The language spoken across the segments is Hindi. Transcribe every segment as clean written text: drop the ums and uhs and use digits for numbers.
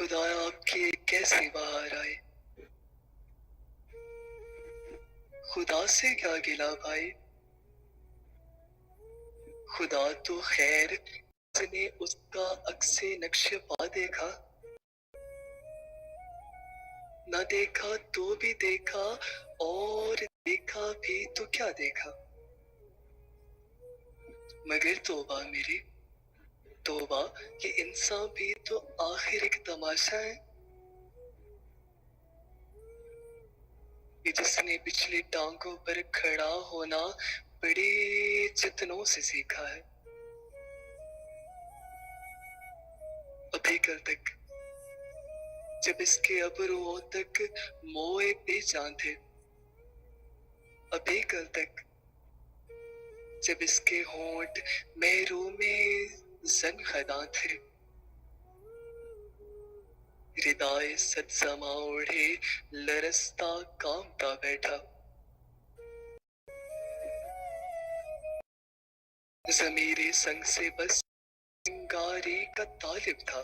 खुदाया आपकी कैसी बहार आए, खुदा से क्या गिला भाई। खुदा तो खैर ने उसका अक्से नक्शे पा देखा, ना देखा तो भी देखा, और देखा भी तो क्या देखा। मगर तौबा मेरी तौबा, ये इंसान भी तो आखिर एक तमाशा है। ये जिसने पिछली टांगों पर खड़ा होना बड़े जतनों से सीखा है। अभी कल तक जब इसके अबरुओं तक मोए बेजान थे, अभी कल तक जब इसके होंठ मेरू में जन खदा थे, रिदाए सत्समा ओढ़े लरसता कामता बैठा। ज़मीरे संग से बस सिंगारे का तालिब था,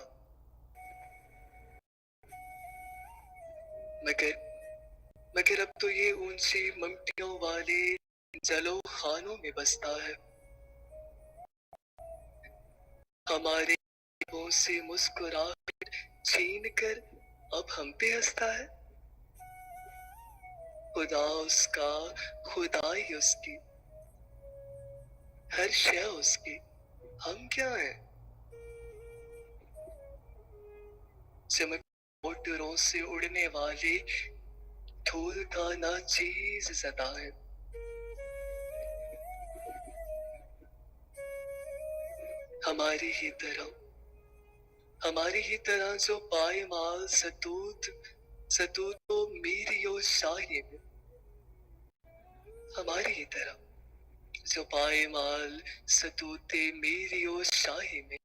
मगर अब तो ये ऊंची ममटियों वाले जलो खानों में बसता है। हमारे मुंह से मुस्कुराहट छीन कर अब हम पे हंसता है। खुदा उसका, खुदाई उसकी, हर शय उसकी, हम क्या हैं। चमक मोटरों से उड़ने वाले धूल का ना चीज सता है। हमारी ही तरह जो पायमाल सतूत सतूत तो मेरी और शाही में। हमारी ही तरह जो पायमाल सतूते मेरी और शाही में।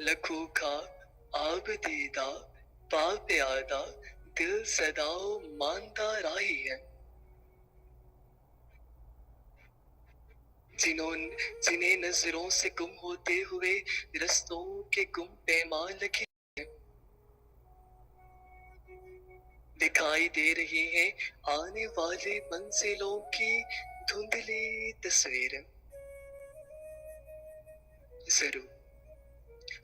लखों का आब दीदा पाप आदा दिल सदाओ मानता राही है। जिन्हें नजरों से गुम होते हुए रस्तों के गुम पैमान लगे दिखाई दे रही हैं आने वाले मंजिलों की धुंधली तस्वीरें।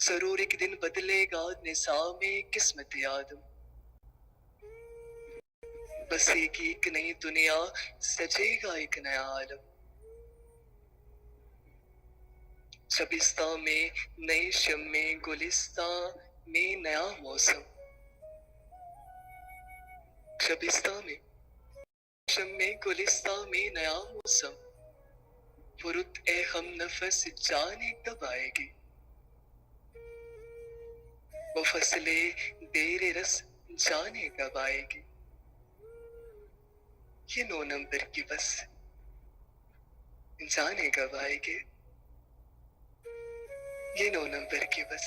जरूर एक दिन बदलेगा निज़ामे किस्मत आदम, बसेगी एक नई दुनिया, सजेगा एक नया आलम। शबिस्ता में नए शम्मे, गुलिस्ता में नया मौसम। शबिस्ता में शम्मे गुलिस्ता में नया मौसम। फुरुत ए हम नफस जाने कब आएगी, वो फसले देरे रस जाने कब आएगी। ये 9 नंबर की बस जाने कब आएगी। ये 9 नंबर की बस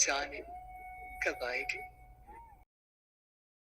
जाने कब आएगी।